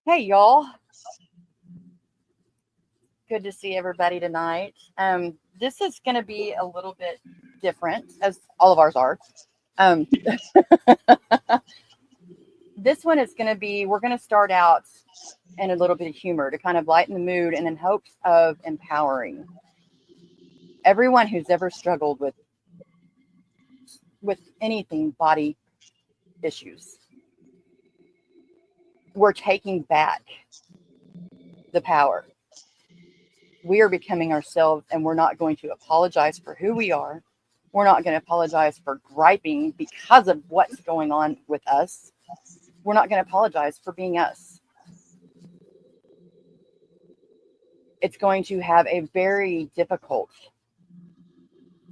Hey, y'all. Good to see everybody tonight. This is going to be a little bit different, as all of ours are. Um, this one is going to be, we're going to start out in a little bit of humor to kind of lighten the mood and in hopes of empowering everyone who's ever struggled with anything body issues. We're taking back the power. We are becoming ourselves, and we're not going to apologize for who we are. We're not going to apologize for griping because of what's going on with us. We're not going to apologize for being us. It's going to have a very difficult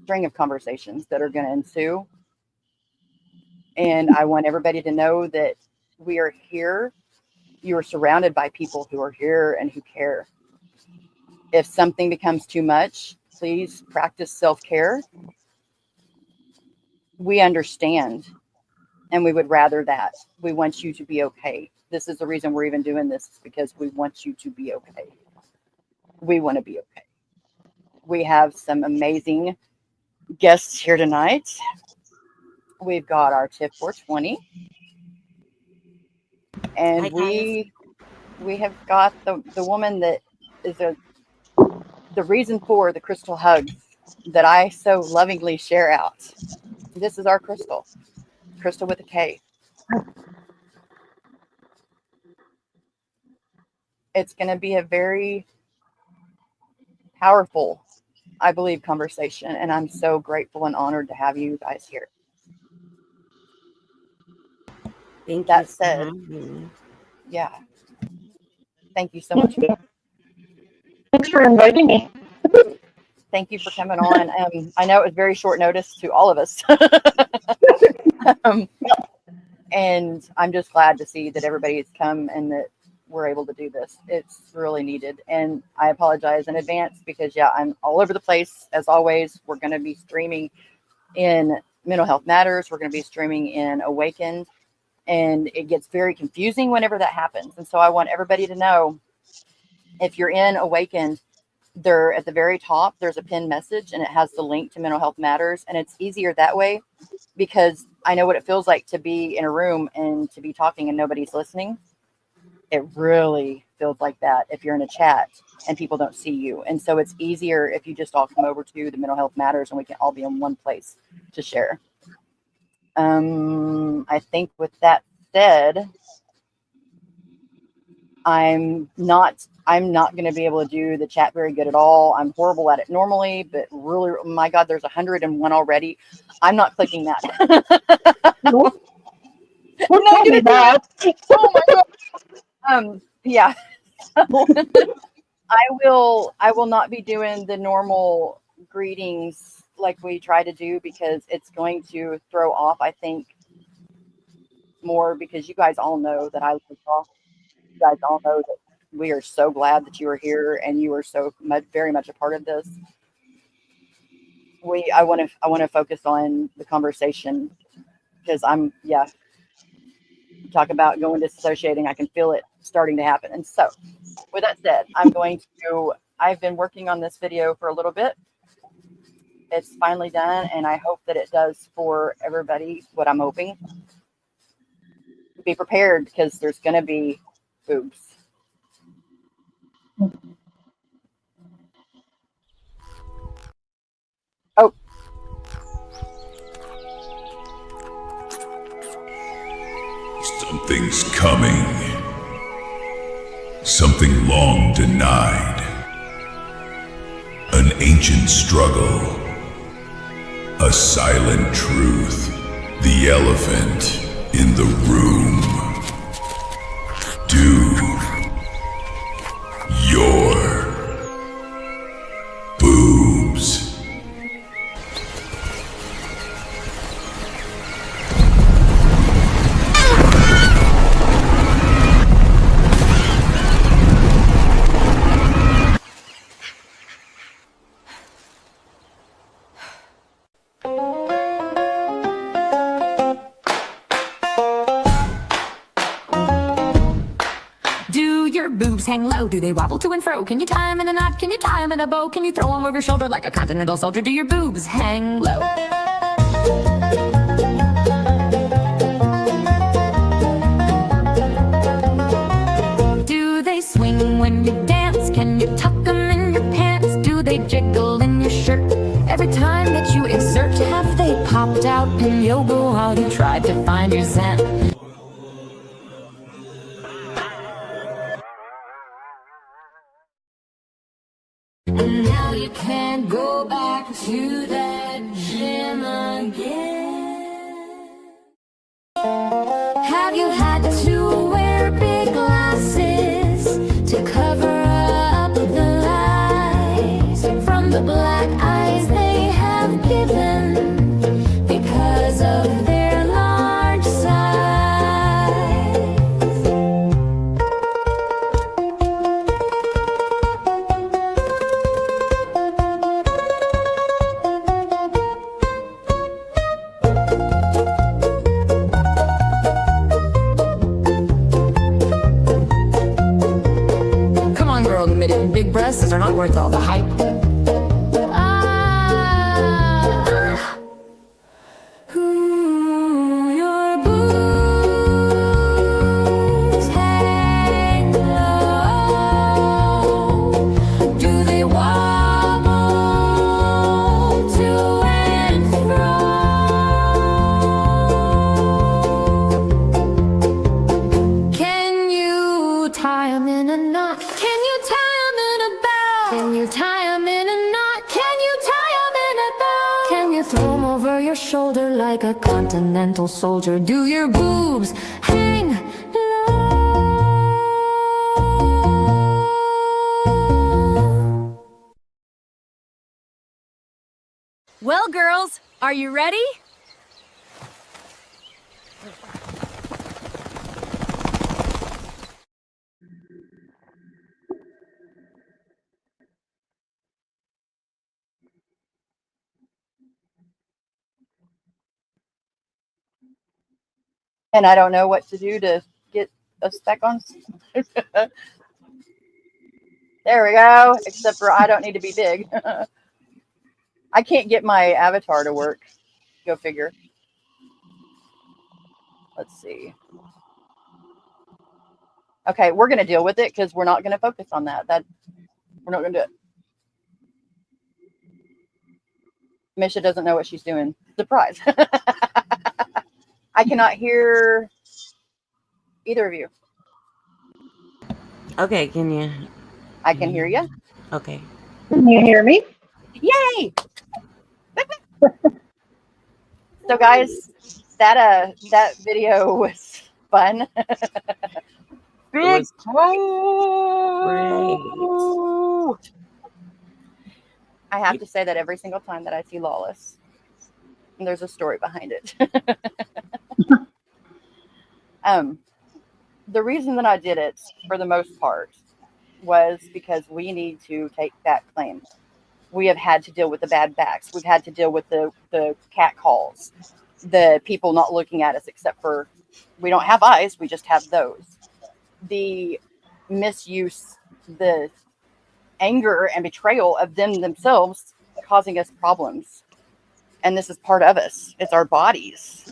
string of conversations that are going to ensue. And I want everybody to know that we are here. You are surrounded by people who are here and who care. If something becomes too much, please practice self-care. We understand, and we would rather that. We want you to be okay. This is the reason we're even doing this, is because we want you to be okay. We want to be okay. We have some amazing guests here tonight. We've got our tip 420, and Hi, guys. we have got the woman that is the reason for the crystal hugs that I so lovingly share out. This is our Crystal with a K. It's going to be a very powerful, I believe, conversation, and I'm so grateful and honored to have you guys here. Thank you That for said, having me. yeah, thank you so much. Thanks for inviting me. Thank you for coming on. I know it was very short notice to all of us. um, and I'm just glad to see that everybody's come and that we're able to do this. It's really needed. And I apologize in advance because, yeah, I'm all over the place. As always, we're going to be streaming in Mental Health Matters. We're going to be streaming in Awakened. And it gets very confusing whenever that happens. And so I want everybody to know, if you're in Awakened, there at the very top, there's a pinned message and it has the link to Mental Health Matters. And it's easier that way because I know what it feels like to be in a room and to be talking and nobody's listening. It really feels like that if you're in a chat and people don't see you. And so it's easier if you just all come over to the Mental Health Matters and we can all be in one place to share. I think with that said, I'm not going to be able to do the chat very good at all. I'm horrible at it normally, but really, oh my God, there's 101 already. I'm not clicking that. Nope. I'm not gonna do that. Oh my God. Yeah. I will not be doing the normal greetings like we try to do because it's going to throw off, I think, more because you guys all know that I love y'all. You guys all know that we are so glad that you are here and you are so much, very much a part of this. I want to focus on the conversation because talk about going disassociating. I can feel it starting to happen. And so with that said, I've been working on this video for a little bit. It's finally done, and I hope that it does for everybody what I'm hoping. Be prepared because there's going to be boobs. Oh. Something's coming. Something long denied. An ancient struggle. A silent truth. The elephant in the room. Do your boobs. Do your boobs hang low? Do they wobble to and fro? Can you tie them in a knot? Can you tie them in a bow? Can you throw them over your shoulder like a continental soldier? Do your boobs hang low? Do they swing when you dance? Can you tuck them in your pants? Do they jiggle in your shirt every time that you exert? Have they popped out in yoga while you tried to find your zen? And now you can't go back to that gym again. Have you had to wear big glasses to cover up the lies from the black eyes they have given because of their large size? Come on, girl, admit it. Big breasts are not worth all the hype. Your boobs hang low. Do they wobble to and fro? Can you tie 'em in a knot? Can you tie 'em in a bow? Can you tie 'em in a knot? Can you tie 'em in a bow? Can you throw 'em over your shoulder like a continental soldier? Do your boobs hang low? Well, girls, are you ready? And I don't know what to do to get us back on. There we go. Except for I don't need to be big. I can't get my avatar to work. Go figure. Let's see. Okay, we're going to deal with it because we're not going to focus on that. We're not going to do it. Misha doesn't know what she's doing. Surprise. I cannot hear either of you. Okay, can you? I can hear you. Okay. Can you hear me? Yay! So, guys, that video was fun. Big toe. I have to say that every single time that I see Lawless, and there's a story behind it. The reason that I did it, for the most part, was because we need to take back claim. We have had to deal with the bad backs. We've had to deal with the cat calls, the people not looking at us except for, we don't have eyes, we just have those. The misuse, the anger and betrayal of them themselves causing us problems. And this is part of us. It's our bodies.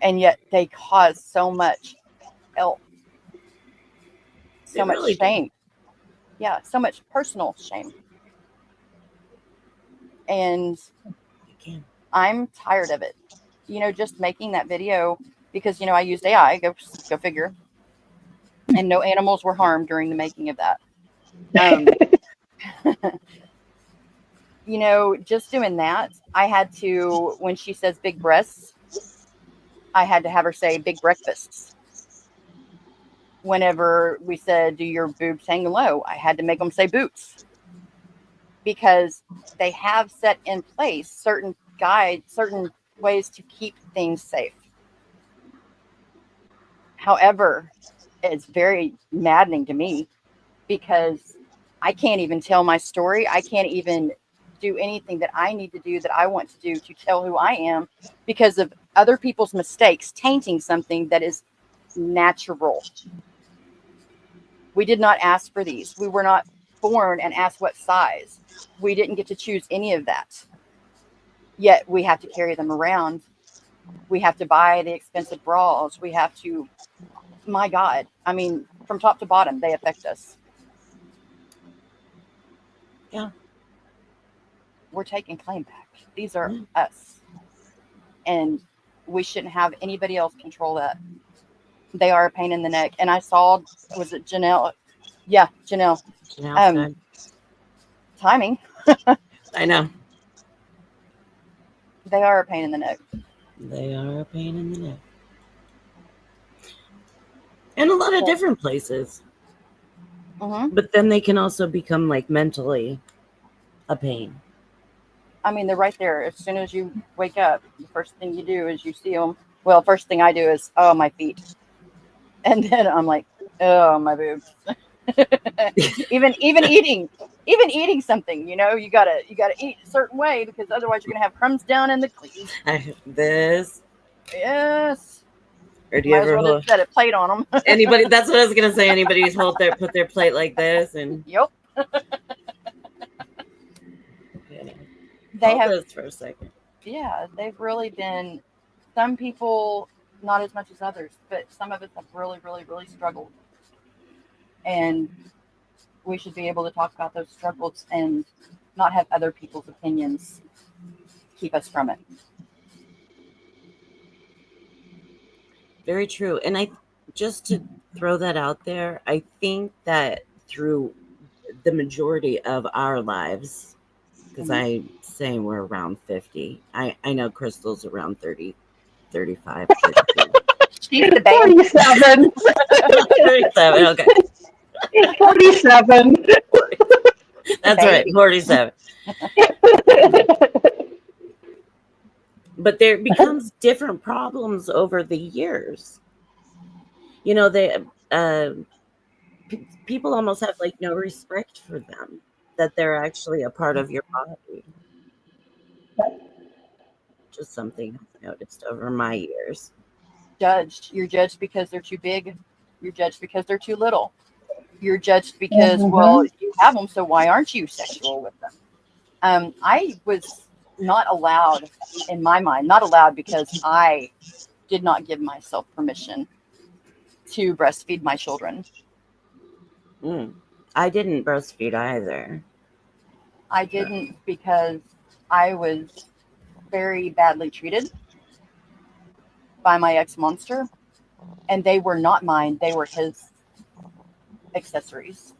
And yet they cause so much else. So much shame. Yeah, so much personal shame. And I'm tired of it. You know, just making that video because, you know, I used AI, go figure. And no animals were harmed during the making of that. You know, just doing that, I had to, when she says big breasts, I had to have her say big breakfasts. Whenever we said, do your boobs hang low, I had to make them say boots. Because they have set in place certain guides, certain ways to keep things safe. However, it's very maddening to me because I can't even tell my story. I can't even do anything that I need to do, that I want to do to tell who I am, because of other people's mistakes tainting something that is natural. We did not ask for these. We were not born and asked what size. We didn't get to choose any of that. Yet we have to carry them around. We have to buy the expensive bras. We have to, my God, I mean, from top to bottom, they affect us. Yeah. We're taking claim back. These are us. And we shouldn't have anybody else control that. They are a pain in the neck. And I saw, was it Janelle? Yeah, Janelle. Janelle's Timing. I know. They are a pain in the neck. They are a pain in the neck. In a lot of different places. Mm-hmm. But then they can also become like mentally a pain. I mean, they're right there. As soon as you wake up, the first thing you do is you see them. Well, first thing I do is, oh, my feet. And then I'm like, oh, my boobs. even eating something, you gotta eat a certain way, because otherwise you're gonna have crumbs down in the cleats. This. Yes. Or do you ever hold set a plate on them? Anybody? That's what I was gonna say. Anybody's put their plate like this and. Yep. They have this for a second. Yeah, they've really been. Some people not as much as others, but some of us have really, really, really struggled, and we should be able to talk about those struggles and not have other people's opinions keep us from it. Very true. And just to throw that out there, I think that through the majority of our lives, because I'm saying we're around 50. I know Crystal's around 30, 35. She's the baby. 47. 37, okay. 47. That's right, 47. But there becomes different problems over the years. People almost have like no respect for them, that they're actually a part of your body. Just something I've noticed over my years. You're judged because they're too big. You're judged because they're too little. You're judged because, well, you have them, so why aren't you sexual with them? I was not allowed, in my mind, because I did not give myself permission to breastfeed my children. I didn't breastfeed either. I didn't because I was very badly treated by my ex-monster, and they were not mine. They were his accessories.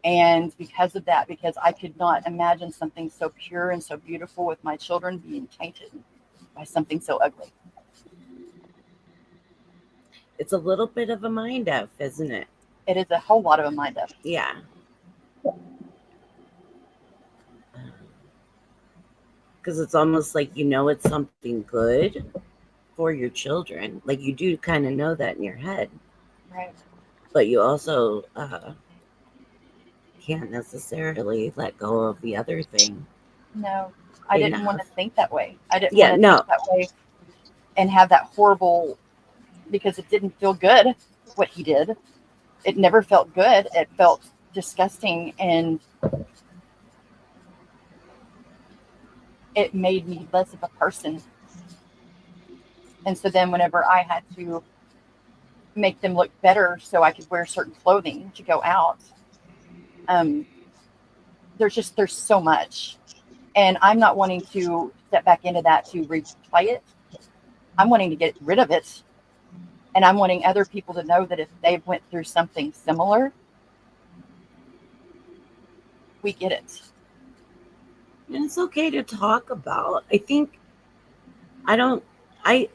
And because of that, because I could not imagine something so pure and so beautiful with my children being tainted by something so ugly. It's a little bit of a mind F, isn't it? It is a whole lot of a mind F. Yeah. Because it's almost like it's something good for your children. Like you do kind of know that in your head. Right. But you also can't necessarily let go of the other thing. No, I didn't want to think that way. I didn't want to think that way and have that horrible, because it didn't feel good what he did. It never felt good. It felt disgusting, and it made me less of a person. And so then whenever I had to make them look better so I could wear certain clothing to go out, there's so much. And I'm not wanting to step back into that to replay it. I'm wanting to get rid of it. And I'm wanting other people to know that if they've went through something similar, we get it. And it's okay to talk about.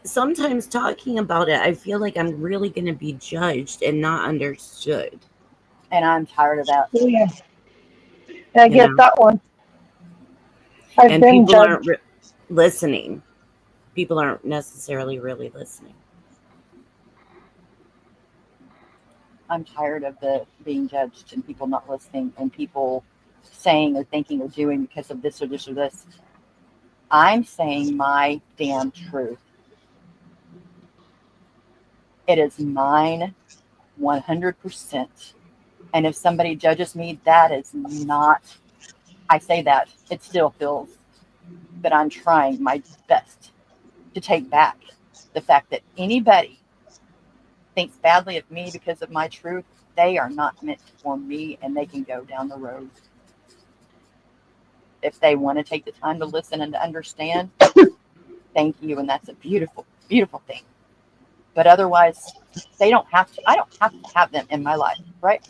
Sometimes talking about it, I feel like I'm really going to be judged and not understood. And I'm tired of that. Yeah. I get that one. And people aren't listening. People aren't necessarily really listening. I'm tired of the being judged and people not listening and people saying or thinking or doing because of this or this or this. I'm saying my damn truth. It is mine 100%. And if somebody judges me, that is not, I say that, it still feels, but I'm trying my best to take back the fact that anybody thinks badly of me because of my truth. They are not meant for me, and they can go down the road. If they want to take the time to listen and to understand, thank you. And that's a beautiful, beautiful thing. But otherwise, they don't have to, I don't have to have them in my life, right?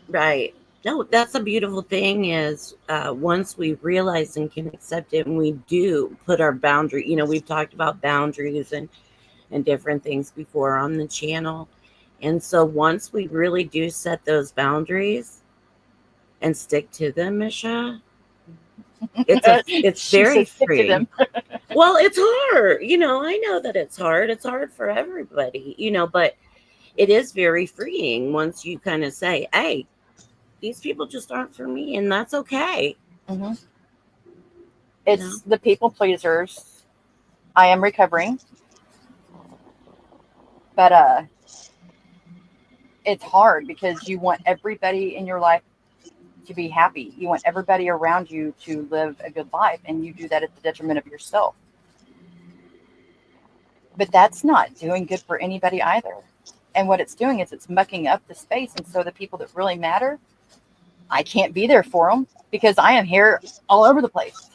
Right. No, that's a beautiful thing is once we realize and can accept it and we do put our boundary, we've talked about boundaries and different things before on the channel. And so once we really do set those boundaries and stick to them, Misha, it's She very says, stick to freeing. them. Well, it's hard. I know that it's hard. It's hard for everybody, but it is very freeing once you kind of say, hey, these people just aren't for me, and that's okay. Mm-hmm. It's the people pleasers. I am recovering, but it's hard because you want everybody in your life to be happy. You want everybody around you to live a good life, and you do that at the detriment of yourself. But that's not doing good for anybody either. And what it's doing is it's mucking up the space, and so the people that really matter, I can't be there for them because I am here all over the place.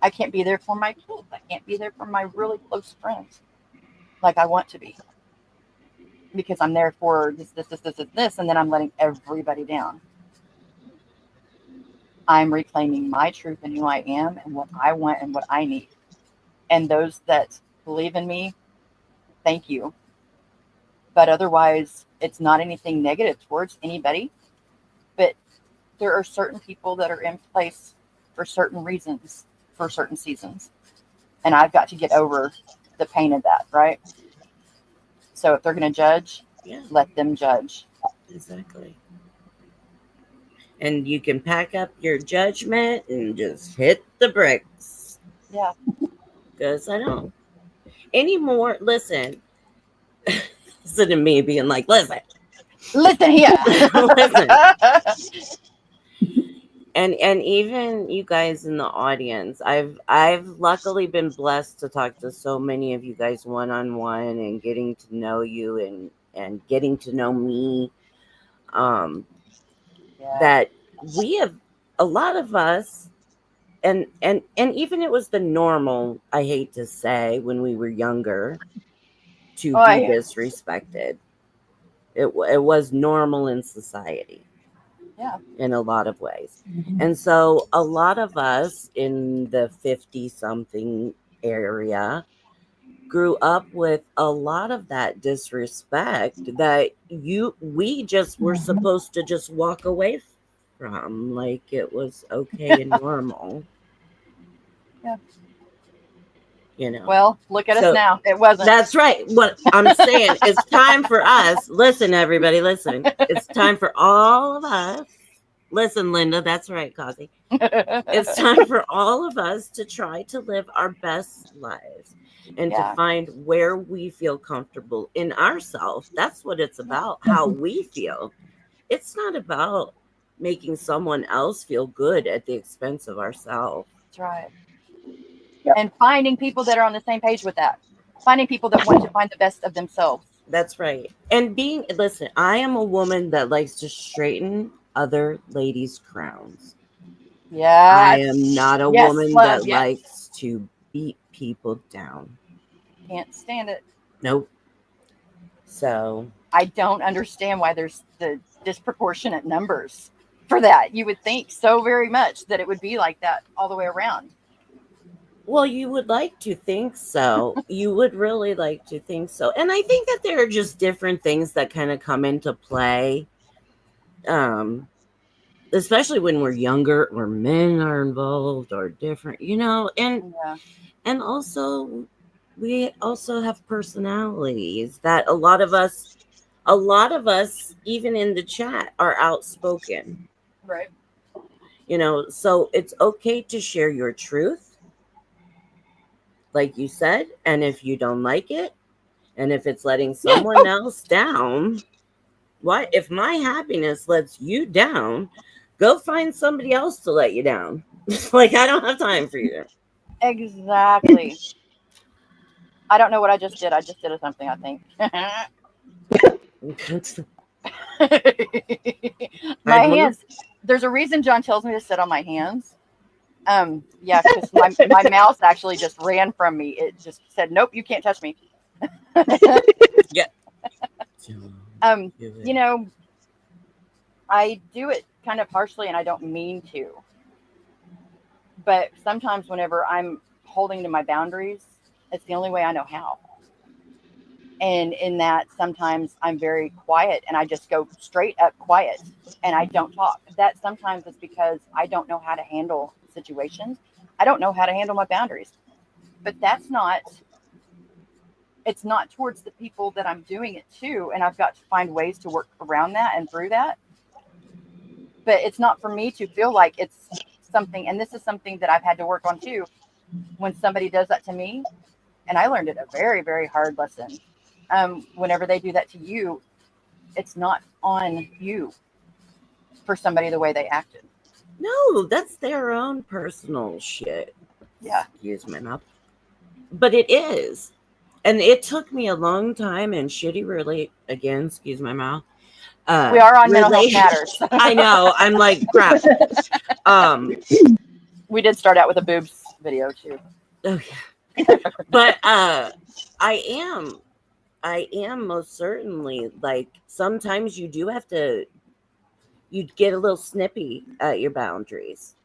I can't be there for my kids. I can't be there for my really close friends like I want to be because I'm there for this, and then I'm letting everybody down. I'm reclaiming my truth and who I am and what I want and what I need. And those that believe in me, thank you. But otherwise, it's not anything negative towards anybody. But there are certain people that are in place for certain reasons, for certain seasons. And I've got to get over the pain of that, right? So if they're going to judge, let them judge. Exactly. And you can pack up your judgment and just hit the bricks. Yeah. Because I don't anymore. Listen to me being like, listen here. listen. And even you guys in the audience, I've luckily been blessed to talk to so many of you guys one-on-one and getting to know you and getting to know me. That we have a lot of us, and even it was the normal, I hate to say, when we were younger, to be disrespected. It was normal in society. Yeah. In a lot of ways. And so a lot of us in the 50-something area grew up with a lot of that disrespect that we just were supposed to just walk away from, like it was okay and normal. Yeah. Well, look at us now. It wasn't. That's right. What I'm saying, it's time for us. Listen, everybody, listen. It's time for all of us. Listen, Linda, that's right, Kazi. It's time for all of us to try to live our best lives and to find where we feel comfortable in ourselves. That's what it's about, how we feel. It's not about making someone else feel good at the expense of ourselves. That's right. And finding people that are on the same page with that. Finding people that want to find the best of themselves. That's right. And listen, I am a woman that likes to straighten other ladies' crowns. Yeah. I am not a woman that likes to beat people down. Can't stand it. Nope. So I don't understand why there's the disproportionate numbers for that. You would think so very much that it would be like that all the way around. Well, you would like to think so. You would really like to think so. And I think that there are just different things that kind of come into play. Especially when we're younger, where men are involved or different, and also we also have personalities that a lot of us, even in the chat, are outspoken. Right. So it's okay to share your truth, like you said, and if you don't like it, And if it's letting someone else down, what if my happiness lets you down? Go find somebody else to let you down. Like, I don't have time for you. Exactly. I don't know what I just did. I just did something, I think. My hands. There's a reason John tells me to sit on my hands. Yeah, because my mouse actually just ran from me. It just said, "Nope, you can't touch me." Yeah. You know, I do it kind of harshly, and I don't mean to. But sometimes, whenever I'm holding to my boundaries, it's the only way I know how. And in that, sometimes I'm very quiet, and I just go straight up quiet, and I don't talk. That sometimes is because I don't know how to handle situations. I don't know how to handle my boundaries. But it's not towards the people that I'm doing it to, and I've got to find ways to work around that and through that. But it's not for me to feel like it's something, and this is something that I've had to work on too. When somebody does that to me, and I learned it a very, very hard lesson. Whenever they do that to you, it's not on you for somebody the way they acted. No, that's their own personal shit. Yeah. Excuse my mouth. But it is. And it took me a long time and shitty really, again, excuse my mouth. We are on mental health matters. I know. I'm like, crap. We did start out with a boobs video too. Okay. But I am most certainly, like, sometimes you do have to, you get a little snippy at your boundaries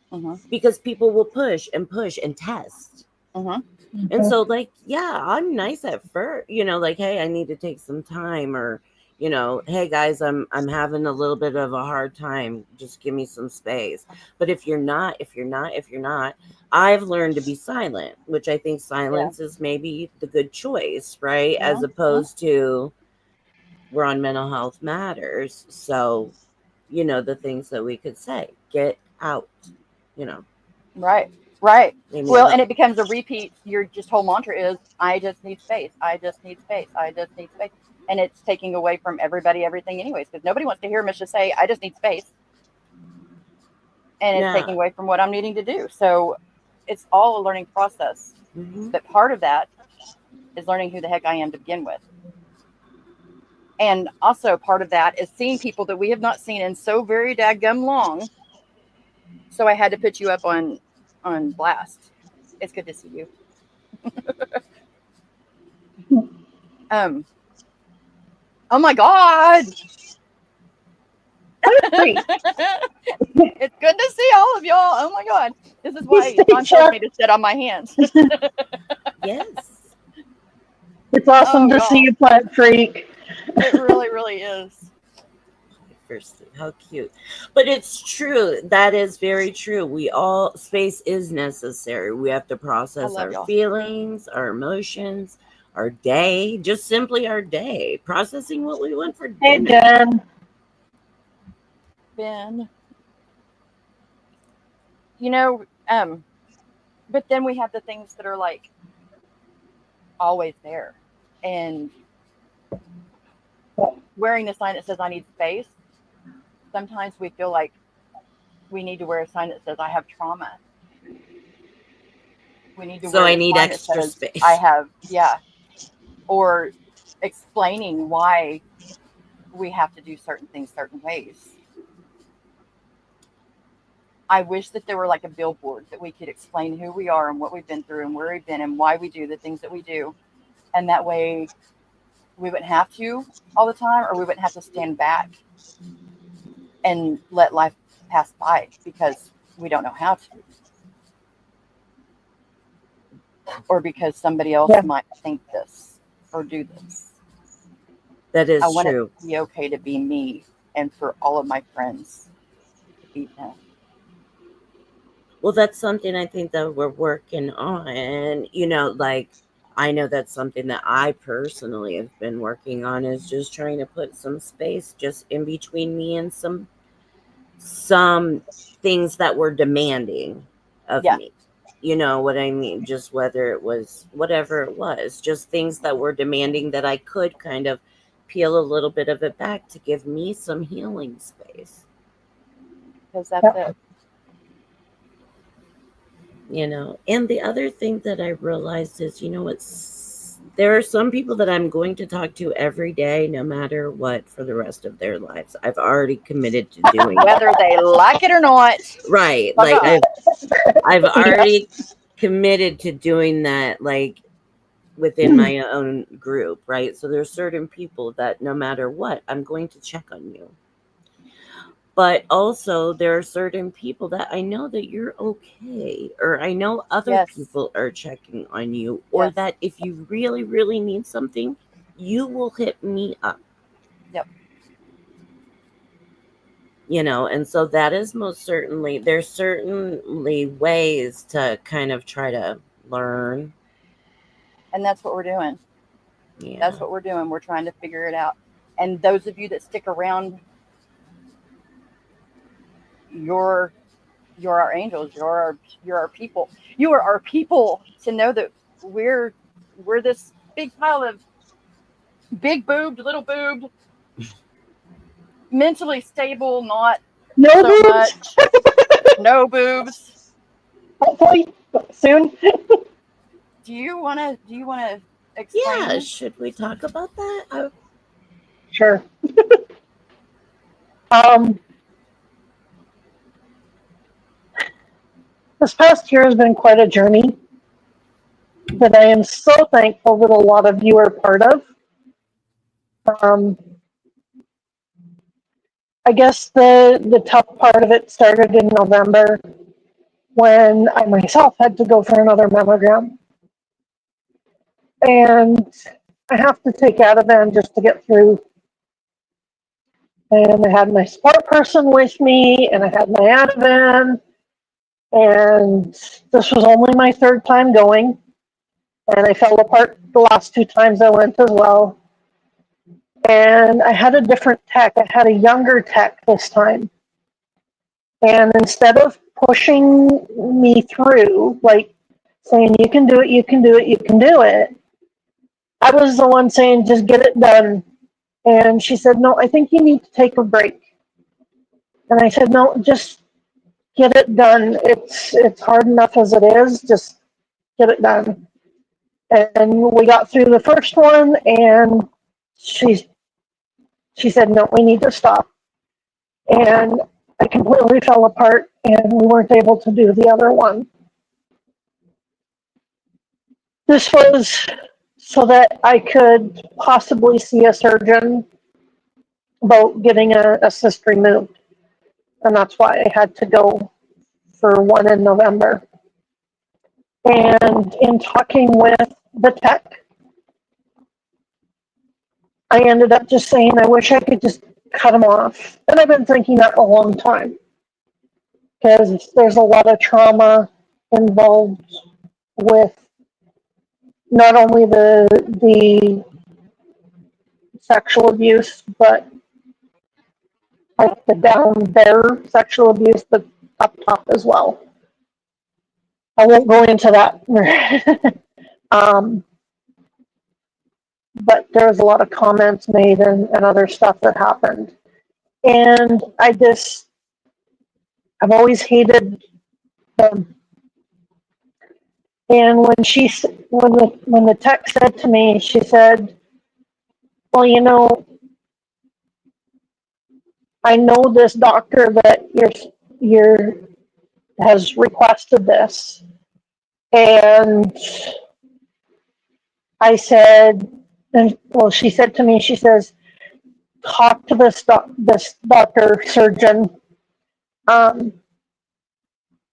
because people will push and test. And so, like, yeah, I'm nice at first, like, hey, I need to take some time, or, hey guys, I'm having a little bit of a hard time. Just give me some space. But if you're not, I've learned to be silent, which I think silence is maybe the good choice, right? As opposed to, we're on mental health matters. So, the things that we could say, get out, Right. Well, and it becomes a repeat. Your just whole mantra is, I just need space. I just need space. I just need space. And it's taking away from everybody, everything anyways, because nobody wants to hear Misha say, I just need space. And it's taking away from what I'm needing to do. So it's all a learning process. But part of that is learning who the heck I am to begin with. And also part of that is seeing people that we have not seen in so very dadgum long. So I had to put you up on blast. It's good to see you. Oh my God. It's good to see all of y'all. Oh my God. This is why John told me to sit on my hands. Yes. It's awesome to see you, plant freak. It really, really is. How cute. But it's true. That is very true. Space is necessary. We have to process our feelings, our emotions, our day, just simply our day, processing what we went for dinner. Hey, Ben. But then we have the things that are like always there. And wearing the sign that says I need space, sometimes we feel like we need to wear a sign that says I have trauma. We need to wear I need extra space. I have, or explaining why we have to do certain things certain ways. I wish that there were like a billboard that we could explain who we are and what we've been through and where we've been and why we do the things that we do. And that way we wouldn't have to all the time, or we wouldn't have to stand back and let life pass by because we don't know how to. Or because somebody else might think this or do this. That is I want true. it to be okay to be me and for all of my friends to be them. Well, that's something I think that we're working on. And, I know that's something that I personally have been working on, is just trying to put some space just in between me and some things that were demanding of me. You know what I mean? Just whether it was whatever it was, just things that were demanding that I could kind of peel a little bit of it back to give me some healing space. Because that's Yeah. it. You know, and the other thing that I realized is, you know, there are some people that I'm going to talk to every day, no matter what, for the rest of their lives. I've already committed to doing it. Whether they like it or not. Right. Bye Like bye. I've already committed to doing that, like within my own group, right? So there's certain people that no matter what, I'm going to check on you. But also there are certain people that I know that you're okay, or I know other Yes. people are checking on you, or Yes. that if you really, really need something, you will hit me up. Yep. You know, and so that is most certainly, there's certainly ways to kind of try to learn. And that's what we're doing. Yeah. That's what we're doing. We're trying to figure it out. And those of you that stick around, you're our angels. You're our people. You are our people to know that we're this big pile of big boobed, little boobed, mentally stable, not No so boobs. much, no boobs. Hopefully soon. Do you wanna explain? Yeah, should we talk about that? Sure. This past year has been quite a journey that I am so thankful that a lot of you are part of. I guess the tough part of it started in November when I myself had to go for another mammogram. And I have to take Ativan just to get through. And I had my support person with me, and I had my Ativan. And this was only my third time going. And I fell apart the last 2 times I went as well. And I had a different tech. I had a younger tech this time. And instead of pushing me through, like saying, you can do it, you can do it, you can do it, I was the one saying, just get it done. And she said, no, I think you need to take a break. And I said, no, just get it done. It's hard enough as it is. Just get it done. And we got through the first one, and she said, no, we need to stop. And I completely fell apart, and we weren't able to do the other one. This was so that I could possibly see a surgeon about getting a cyst removed. And that's why I had to go for one in November. And in talking with the tech, I ended up just saying, I wish I could just cut them off. And I've been thinking that a long time, because there's a lot of trauma involved with not only the sexual abuse, but like the down there sexual abuse, but up top as well. I won't go into that. But there was a lot of comments made and other stuff that happened. And I've always hated them. And when the tech said to me, she said, well, you know, I know this doctor that you're has requested this. And I said, and well, she said to me, she says, talk to this doctor surgeon.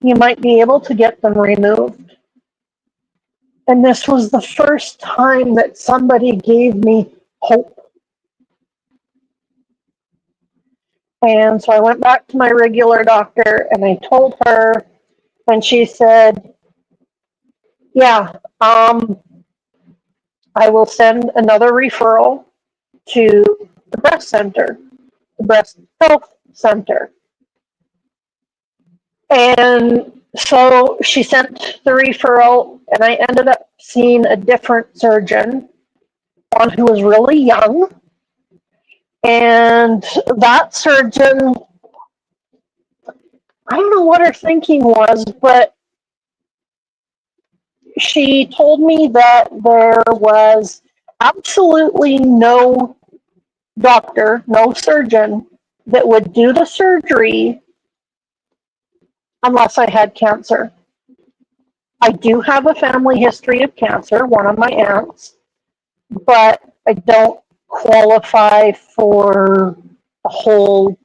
You might be able to get them removed. And this was the first time that somebody gave me hope. And so I went back to my regular doctor and I told her, and she said, yeah, I will send another referral to the breast center, the breast health center. And So she sent the referral, and I ended up seeing a different surgeon, one who was really young. And that surgeon, I don't know what her thinking was, but she told me that there was absolutely no doctor, no surgeon that would do the surgery unless I had cancer. I do have a family history of cancer, one of my aunts, but I don't qualify for the whole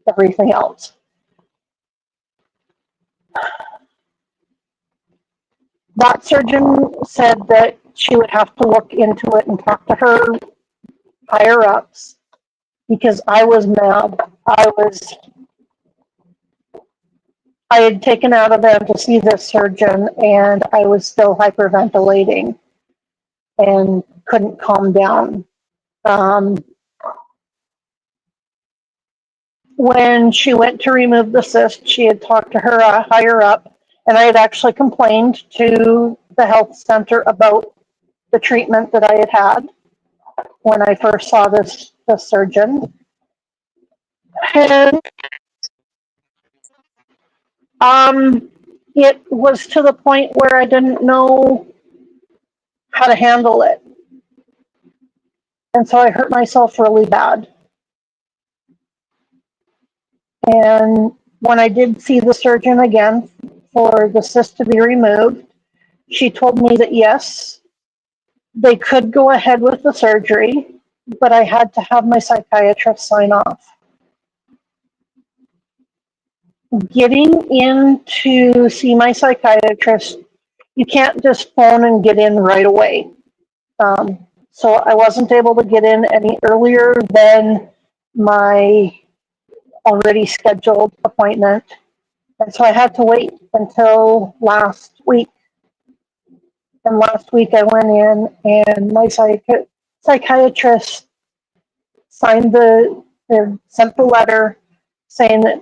everything else. That surgeon said that she would have to look into it and talk to her higher ups because I was mad. I had taken out of them to see this surgeon and I was still hyperventilating and couldn't calm down. When she went to remove the cyst, she had talked to her higher up, and I had actually complained to the health center about the treatment that I had had when I first saw this surgeon. And it was to the point where I didn't know how to handle it. And so I hurt myself really bad. And when I did see the surgeon again for the cyst to be removed, she told me that yes, they could go ahead with the surgery, but I had to have my psychiatrist sign off. Getting in to see my psychiatrist, you can't just phone and get in right away. So I wasn't able to get in any earlier than my already scheduled appointment. And so I had to wait until last week. And last week I went in and my psychiatrist signed sent the letter saying that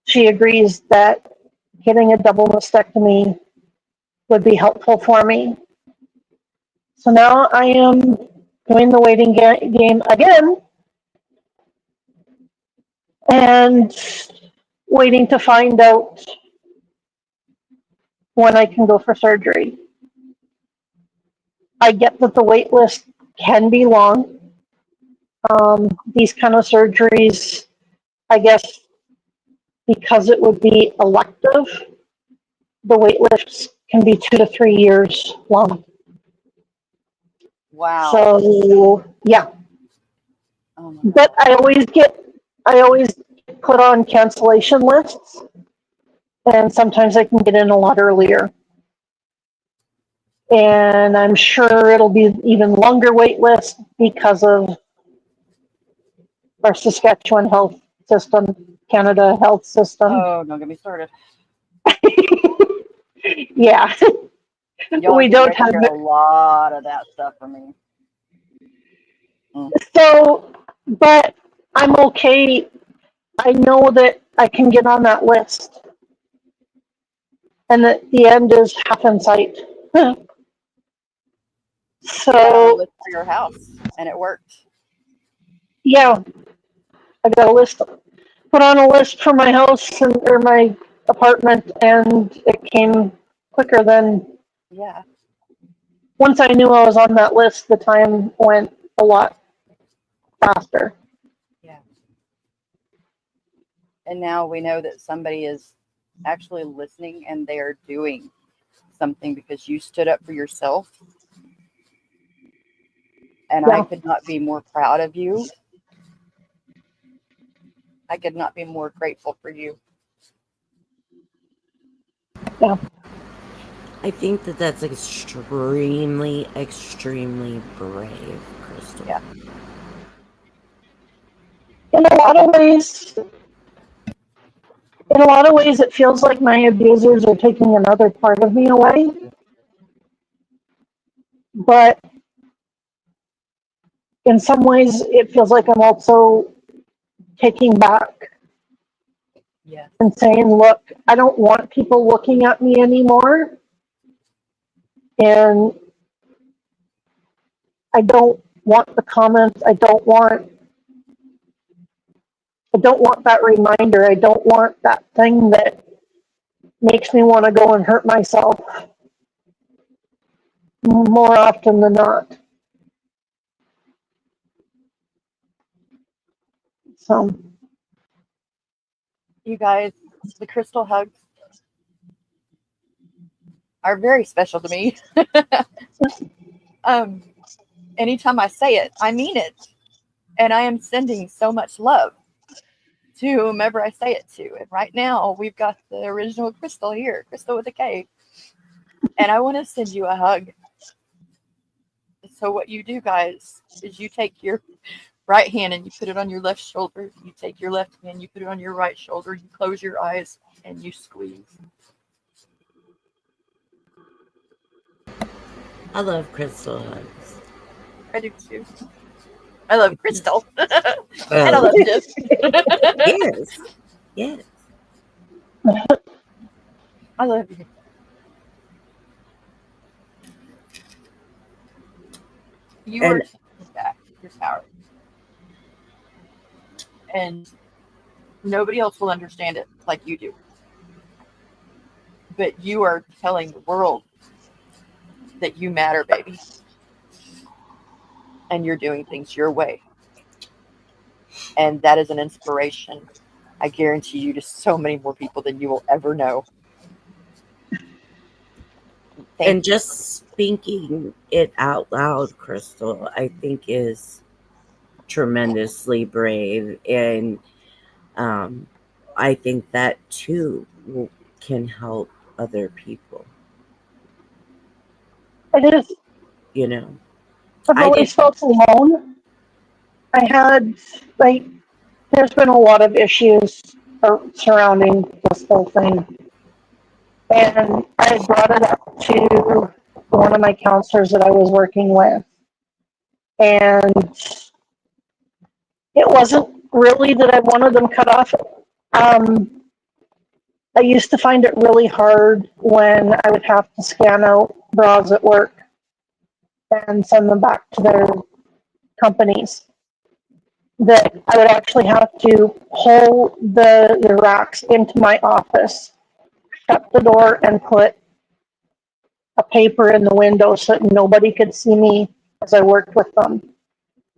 she agrees that getting a double mastectomy would be helpful for me. So now I am doing the waiting game again and waiting to find out when I can go for surgery. I get that the wait list can be long. These kind of surgeries, I guess, because it would be elective, the wait lists can be 2 to 3 years long. Wow. So yeah, Oh my but I always get put on cancellation lists, and sometimes I can get in a lot earlier. And I'm sure it'll be even longer wait list because of our Saskatchewan health system, Canada health system. Oh, don't get me started. Yeah. Y'all We are don't getting ready to have hear a lot of that stuff from me. So, but I'm okay. I know that I can get on that list, and that the end is half in sight. You got on a So, list for your house, and it worked. yeah, I got a list, put on a list for my house or my apartment, and it came quicker than, Yeah. once I knew I was on that list, the time went a lot faster. Yeah. And now we know that somebody is actually listening and they are doing something because you stood up for yourself. And Yeah. I could not be more proud of you. I could not be more grateful for you. Yeah. I think that that's extremely, extremely brave, Crystal. Yeah. In a lot of ways, it feels like my abusers are taking another part of me away. But in some ways, it feels like I'm also taking back Yeah. and saying, look, I don't want people looking at me anymore. And I don't want the comments. I don't want that reminder. I don't want that thing that makes me want to go and hurt myself more often than not. So, You guys, the crystal hugs are very special to me. um, Anytime I say it, I mean it. And I am sending so much love to whomever I say it to. And right now, we've got the original Crystal here, Crystal with a K. And I want to send you a hug. So, what you do, guys, is you take your right hand and you put it on your left shoulder. You take your left hand, you put it on your right shoulder. You close your eyes and you squeeze. I love crystal hugs. I do too. I love Crystal. And I Well, love Just. yes, yes. I love you. You are And taking back your power. And nobody else will understand it like you do. But you are telling the world that you matter, baby. And you're doing things your way. And that is an inspiration, I guarantee you, to so many more people than you will ever know. Thank and you. just speaking it out loud, Crystal, I think is tremendously brave. And I think that too can help other people, it is, you know. I've I did. always felt alone. I had, like, there's been a lot of issues surrounding this whole thing. And I had brought it up to one of my counselors that I was working with. And it wasn't really that I wanted them cut off. I used to find it really hard when I would have to scan out bras at work and send them back to their companies. That I would actually have to pull the racks into my office, shut the door, and put a paper in the window so that nobody could see me as I worked with them.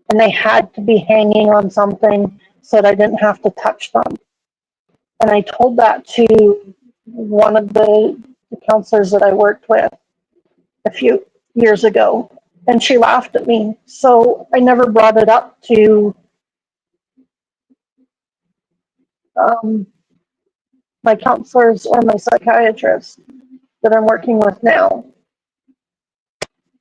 And they had to be hanging on something so that I didn't have to touch them. And I told that to one of the counselors that I worked with a few years ago, and she laughed at me. So I never brought it up to my counselors or my psychiatrist that I'm working with now.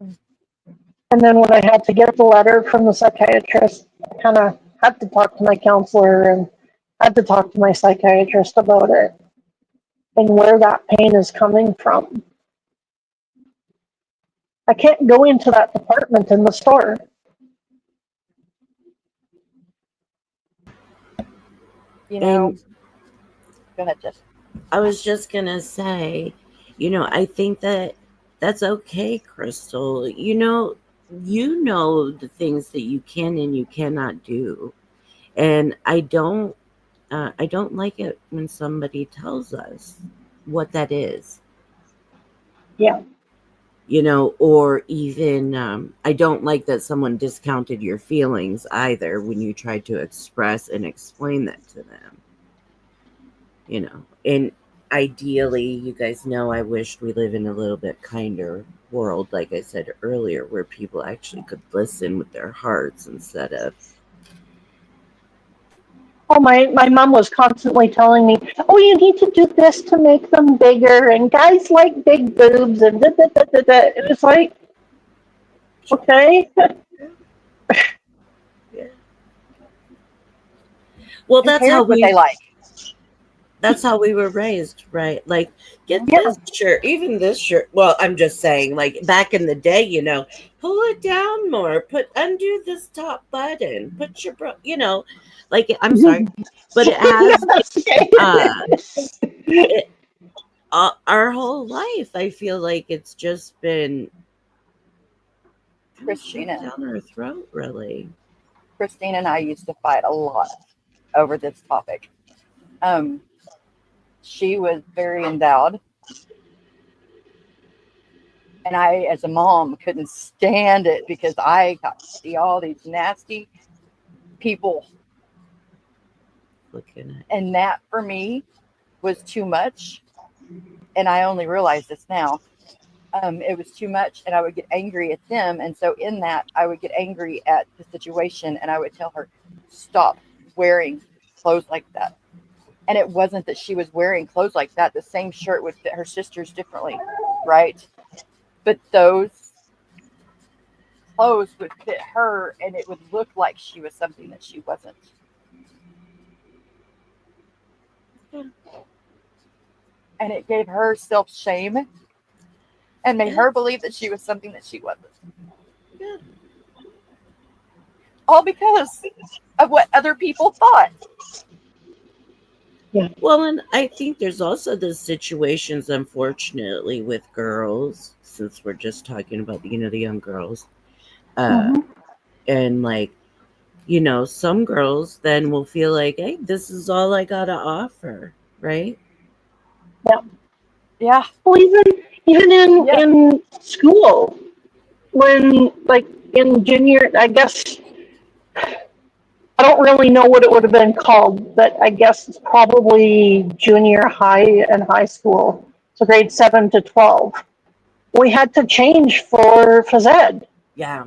And then when I had to get the letter from the psychiatrist, I kind of had to talk to my counselor and had to talk to my psychiatrist about it and where that pain is coming from. I can't go into that department in the store. You know, And go ahead, Jess. I was just gonna say, I think that that's okay, Crystal. You know the things that you can and you cannot do, and I don't like it when somebody tells us what that is. Yeah. Or even I don't like that someone discounted your feelings either when you tried to express and explain that to them. And ideally, you guys know, I wished we live in a little bit kinder world, like I said earlier, where people actually could listen with their hearts instead of. Oh, my mom was constantly telling me, oh, you need to do this to make them bigger, and guys like big boobs, and da, da, da, da, da. It was like, okay. Yeah. Well, that's how Here's what they like. that's how we were raised, right? Like, get Yeah. this shirt, even this shirt. Well, I'm just saying, like back in the day, pull it down more, undo this top button, put your like I'm sorry, but it No, has that's okay. uh it, our whole life. I feel like it's just been kind of shoved Christina. down our throat, really. Christine and I used to fight a lot over this topic. Um, she was very endowed, and I, as a mom, couldn't stand it because I got to see all these nasty people, Looking at and that for me was too much. And I only realize this now. It was too much, and I would get angry at them. And so, in that, I would get angry at the situation, and I would tell her, "Stop wearing clothes like that." And it wasn't that she was wearing clothes like that. The same shirt would fit her sisters differently, right? But those clothes would fit her, and it would look like she was something that she wasn't. And it gave her self shame and made her believe that she was something that she wasn't. yeah. All because of what other people thought. Well, and I think there's also the situations, unfortunately, with girls, since we're just talking about the young girls, Mhm. and like some girls then will feel like, hey, this is all I gotta offer, right? Yeah. Well, even Yeah. in school, when like in junior, I guess I don't really know what it would have been called, but I guess it's probably junior high and high school, so grade 7 to 12. We had to change for phys ed, Yeah.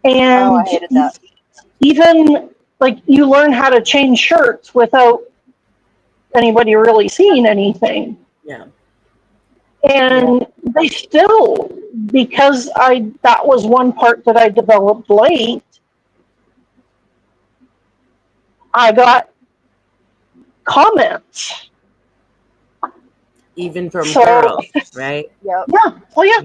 Oh, I and hated that. even like you learn how to change shirts without anybody really seeing anything. Yeah. And they still, because that was one part that I developed late, I got comments. Even from So girls, right? Yep. yeah, oh yeah.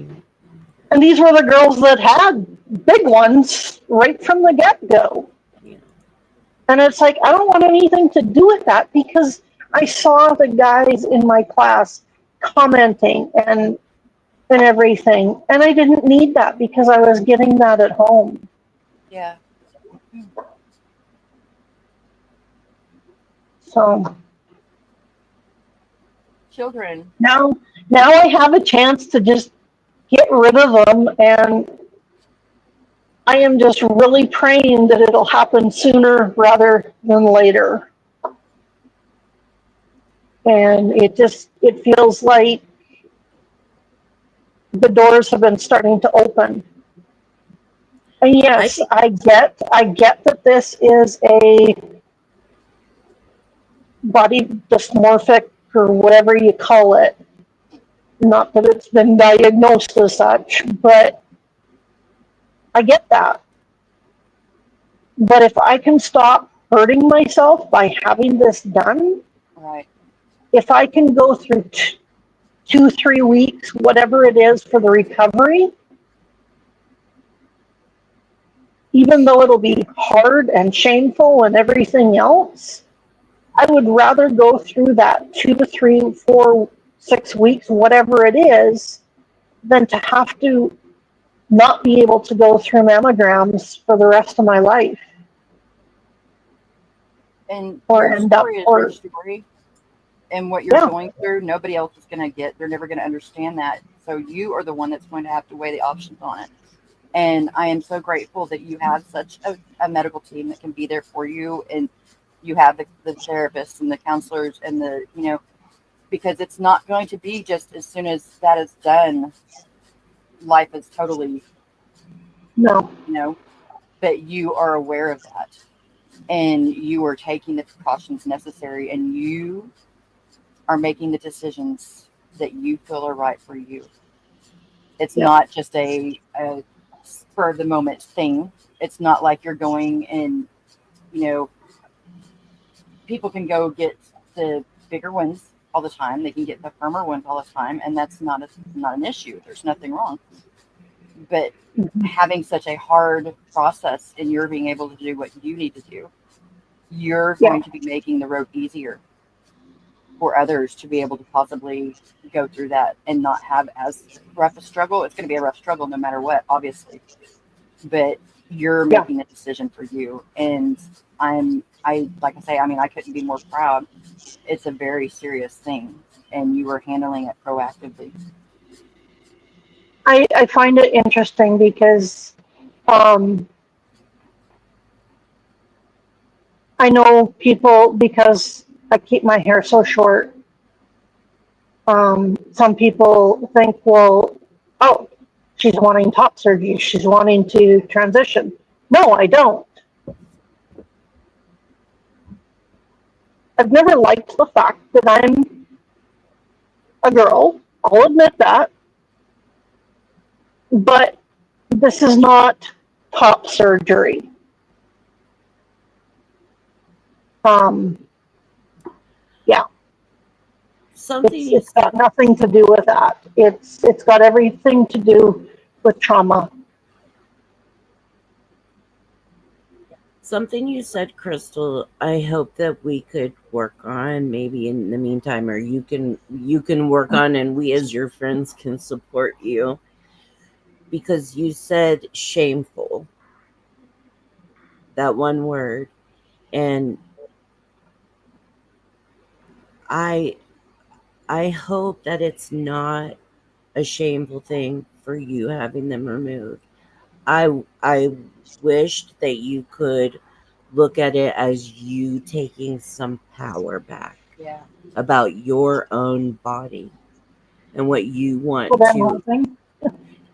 And these were the girls that had big ones right from the get go. Yeah. And it's like, I don't want anything to do with that because I saw the guys in my class commenting and everything. And I didn't need that because I was getting that at home. Yeah. So Children. now I have a chance to just get rid of them, and I am just really praying that it'll happen sooner rather than later. And it feels like the doors have been starting to open. And yes, I get that this is a body dysmorphic or whatever you call it. Not that it's been diagnosed as such, but I get that. But if I can stop hurting myself by having this done, Right. if I can go through 2-3 weeks, whatever it is for the recovery, even though it'll be hard and shameful and everything else, I would rather go through that 2 to 3, 4, 6 weeks, whatever it is, than to have to not be able to go through mammograms for the rest of my life. And Or your end up, story is or your story. And what you're going through, nobody else is going to get. They're never going to understand that. So you are the one that's going to have to weigh the options on it. And I am so grateful that you have such a medical team that can be there for you. And you have the therapists and the counselors and because it's not going to be just as soon as that is done, life is totally, no. but you are aware of that. And you are taking the precautions necessary, and you are making the decisions that you feel are right for you. It's not just a spur of the moment thing. It's not like you're going and, people can go get the bigger ones all the time. They can get the firmer ones all the time, and that's not an issue. There's nothing wrong. But having such a hard process and you're being able to do what you need to do, you're going to be making the road easier for others to be able to possibly go through that and not have as rough a struggle. It's going to be a rough struggle no matter what, obviously. But you're making a decision for you. And like I say, I mean, I couldn't be more proud. It's a very serious thing, and you are handling it proactively. I find it interesting because I know people, because I keep my hair so short, some people think, well, oh, she's wanting top surgery, she's wanting to transition. No, I don't. I've never liked the fact that I'm a girl. I'll admit that. But this is not top surgery. Yeah. It's got nothing to do with that. It's got everything to do with trauma. Something you said, Crystal, I hope that we could work on maybe in the meantime, or you can work on, and we as your friends can support you. Because you said shameful, that one word, and I hope that it's not a shameful thing for you having them removed. I wished that you could look at it as you taking some power back about your own body and what you want to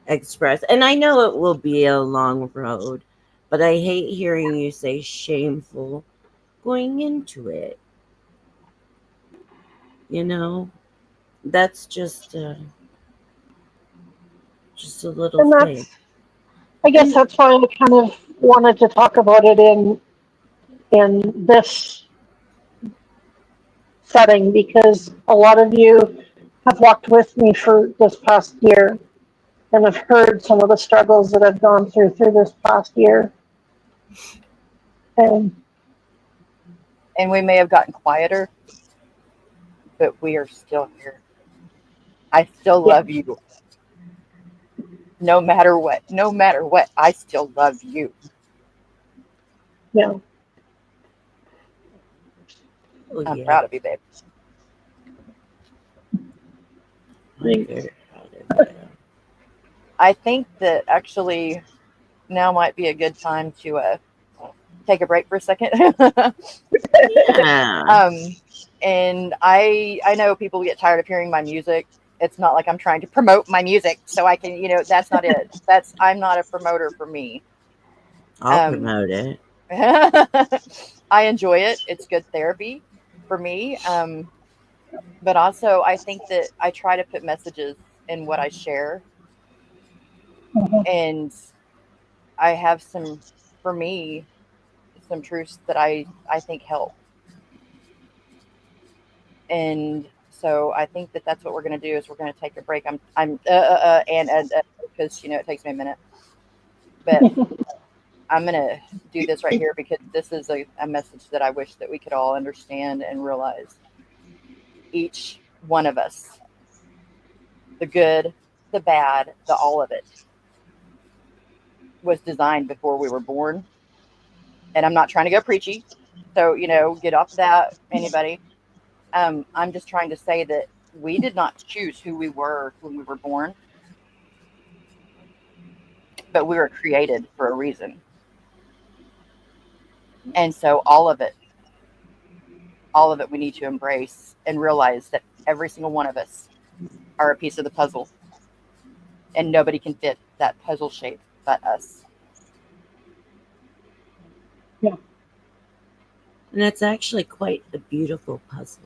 express. And I know it will be a long road, but I hate hearing you say shameful going into it. You know, that's just a little thing. I guess that's why I kind of wanted to talk about it in this setting, because a lot of you have walked with me for this past year and have heard some of the struggles that I've gone through this past year. And we may have gotten quieter, but we are still here. I still love you. No matter what, I still love you. Yeah. I'm proud of you, babe. I think that actually now might be a good time to take a break for a second. And I know people get tired of hearing my music. It's not like I'm trying to promote my music so I can, that's not it. I'm not a promoter for me. I'll promote it. I enjoy it. It's good therapy for me. But also I think that I try to put messages in what I share. And I have some truths that I think help. And so I think that that's what we're going to do, is we're going to take a break. Because it takes me a minute, but I'm going to do this right here because this is a message that I wish that we could all understand and realize. Each one of us, the good, the bad, the all of it, was designed before we were born. And I'm not trying to go preachy, so get off that, anybody. I'm just trying to say that we did not choose who we were when we were born, but we were created for a reason. And so all of it we need to embrace and realize that every single one of us are a piece of the puzzle, and nobody can fit that puzzle shape but us. Yeah. And it's actually quite a beautiful puzzle.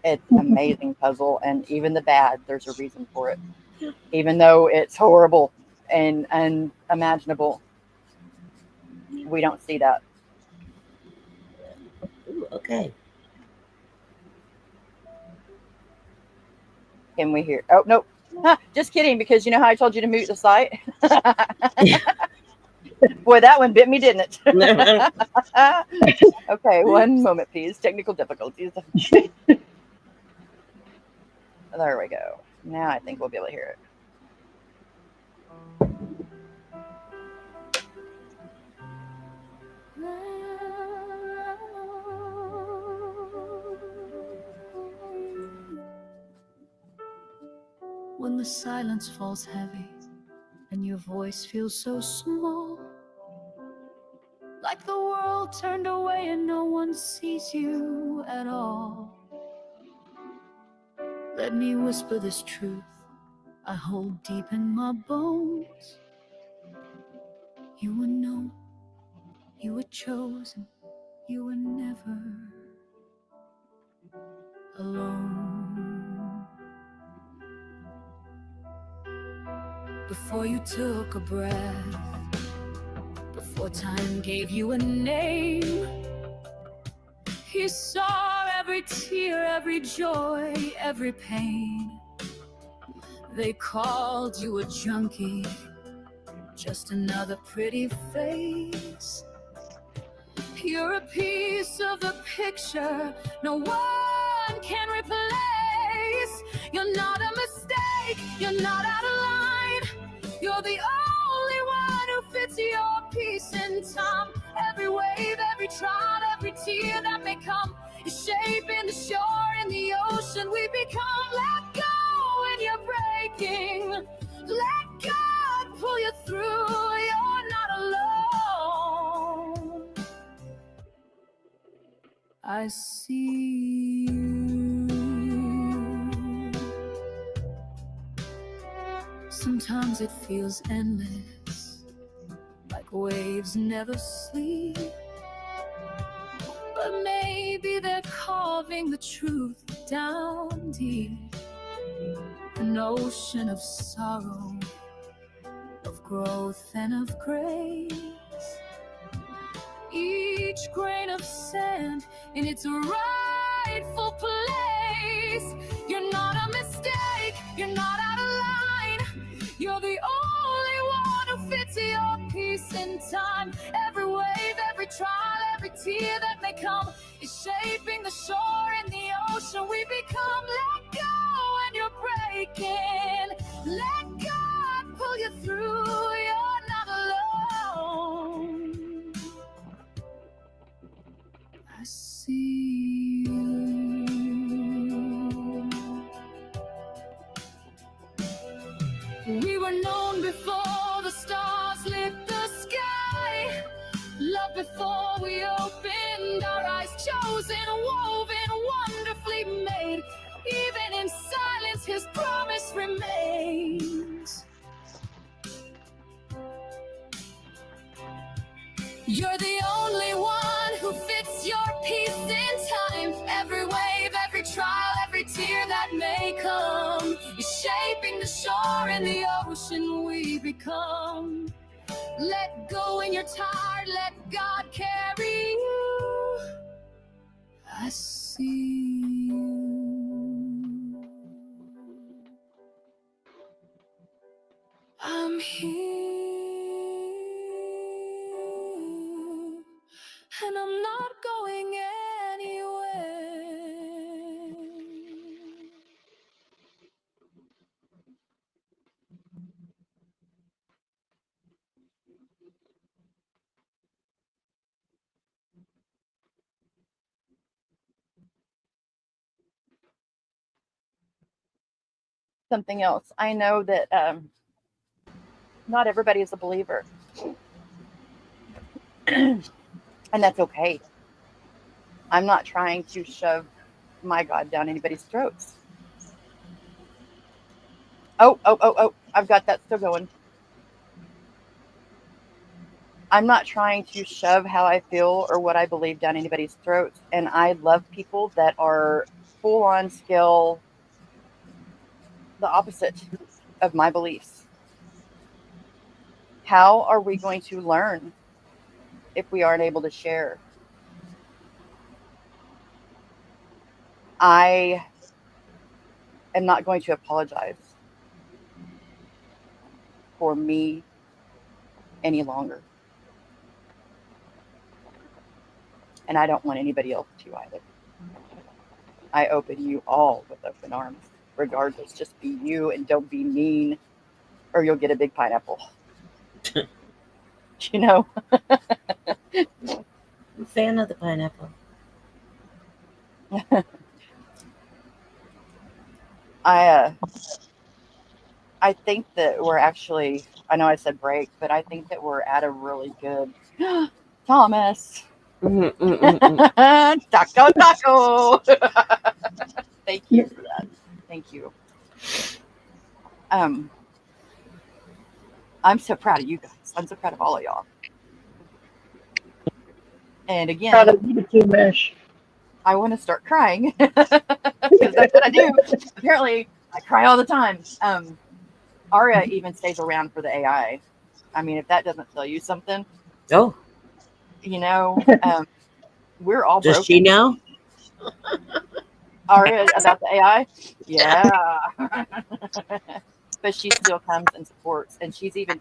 It's an amazing puzzle, and even the bad, there's a reason for it. Even though it's horrible and unimaginable, we don't see that. Ooh, okay. Can we hear? Oh, no. Just kidding, because you know how I told you to mute the site? Boy, that one bit me, didn't it? Okay, one moment, please. Technical difficulties. There we go. Now I think we'll be able to hear it. When the silence falls heavy and your voice feels so small, like the world turned away and no one sees you at all, let me whisper this truth I hold deep in my bones. You were known, you were chosen, you were never alone. Before you took a breath, before time gave you a name, he saw every tear, every joy, every pain. They called you a junkie, just another pretty face. You're a piece of the picture no one can replace. You're not a mistake, you're not out of line. You're the only one who fits your piece in time. Every wave, every trial, every tear that may come is shaping the shore in the ocean we become. Let go when you're breaking. Let God pull you through. You're not alone. I see you. Sometimes it feels endless, like waves never sleep. But maybe they're carving the truth down deep. An ocean of sorrow, of growth and of grace. Each grain of sand in its rightful place. You're not a mistake, you're not out of line. You're the only one who fits your piece in time. Every wave, every trial, every tear that may come is shaping the shore in the ocean we become. Let go when you're breaking. Let God pull you through. You're not alone. I see you. We were known before the stars lit the sky. Love before we opened our eyes. Chosen, woven, wonderfully made. Even in silence, his promise remains. You're the only one who fits your piece in time. Every wave, every trial, every tear that may come is shaping the shore and the ocean we become. Let go when you're tired, let God carry you. I see you. I'm here, and I'm not going anywhere. Something else. I know that not everybody is a believer. And that's okay. I'm not trying to shove my God down anybody's throats. Oh, I've got that still going. I'm not trying to shove how I feel or what I believe down anybody's throats. And I love people that are full on skill the opposite of my beliefs. How are we going to learn if we aren't able to share? I am not going to apologize for me any longer. And I don't want anybody else to either. I open you all with open arms, regardless. Just be you and don't be mean, or you'll get a big pineapple. You know? I'm a fan of the pineapple. I think that we're actually, I know I said break, but I think that we're at a really good Thomas. Taco. Thank you for that. Thank you. I'm so proud of you guys. I'm so proud of all of y'all. And again, Proud of you too, Mish. I want to start crying because that's what I do. Apparently, I cry all the time. Aria even stays around for the AI. I mean, if that doesn't tell you something, Oh, you know, we're all does broken. she know? Aria about the AI? Yeah. But she still comes and supports. And she's even,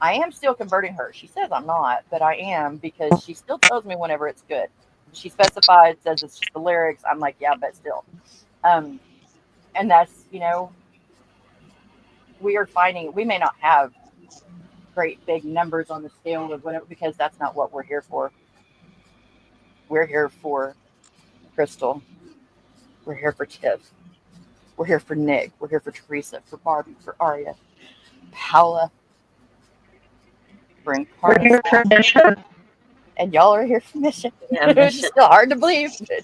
I am still converting her. She says I'm not, but I am, because she still tells me whenever it's good. She specifies, says it's just the lyrics. I'm like, yeah, but still. And that's, you know, we are finding, we may not have great big numbers on the scale of whatever, because that's not what we're here for. We're here for Crystal. We're here for Tiff. We're here for Nick. We're here for Teresa, for Barbie, for Aria, Paula, for We're here for Misha. and y'all are here for Mission. Yeah, It's Mission. still hard to believe, but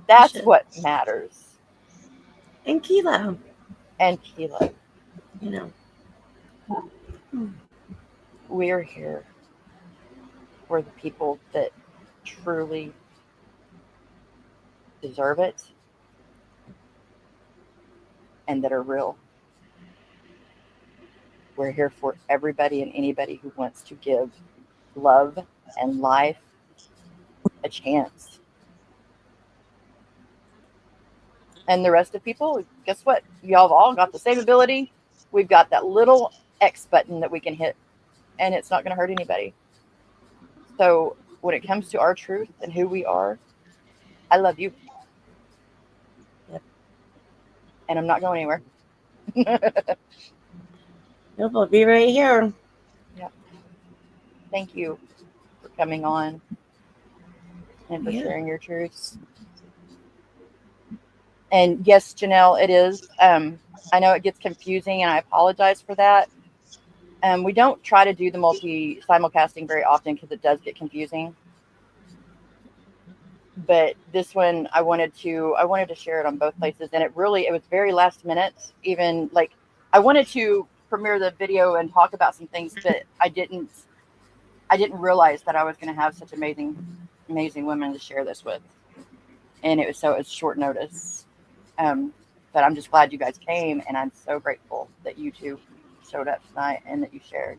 that's Mission. what matters. And Kilo, And Keela, you know. we're here for the people that truly deserve it and that are real. We're here for everybody and anybody who wants to give love and life a chance. And the rest of people, guess what? Y'all have all got the same ability. We've got that little X button that we can hit, and it's not going to hurt anybody. So when it comes to our truth and who we are, I love you. Yep. And I'm not going anywhere. Nope, I'll be right here. Thank you for coming on and for Yeah. sharing your truths. And yes, Janelle, it is. I know it gets confusing, and I apologize for that. We don't try to do the simulcasting very often because it does get confusing. But this one, I wanted to share it on both places, and it was very last minute. Even like I wanted to premiere the video and talk about some things, but I didn't realize that I was going to have such amazing women to share this with, and it was short notice. But I'm just glad you guys came, and I'm so grateful that you two showed up tonight and that you shared.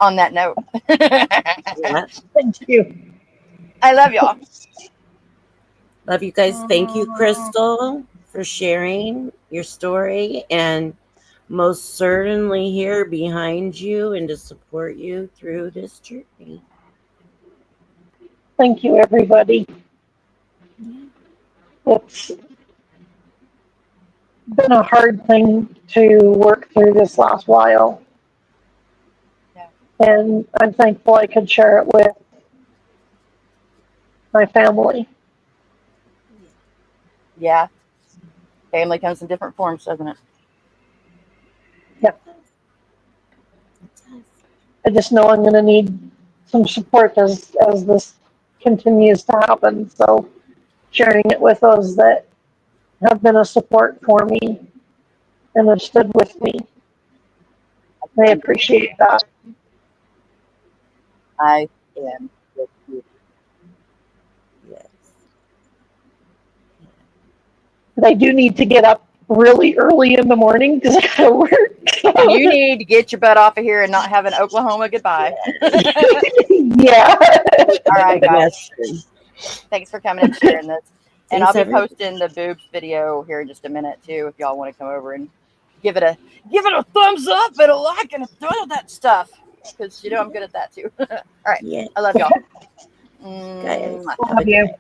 On that note, Yeah. Thank you. I love y'all. Love you guys. Thank you, Crystal, for sharing your story, and most certainly here behind you and to support you through this journey. Thank you, everybody. It's been a hard thing to work through this last while. Yeah. And I'm thankful I could share it with my family. Yeah. Family comes in different forms, doesn't it? I just know I'm going to need some support as this continues to happen. So sharing it with those that have been a support for me and have stood with me, I appreciate that. I am with you. Yes. But I do need to get up really early in the morning because I gotta work. You need to get your butt off of here and not have an Oklahoma goodbye. Yeah. All right, guys. Thanks for coming and sharing this. And Thanks, I'll be everyone. posting the boobs video here in just a minute too, if y'all want to come over and give it a thumbs up and a like and all that stuff. Because I'm good at that too. All right. Yeah. I love y'all. Guys, Mwah. have a good night.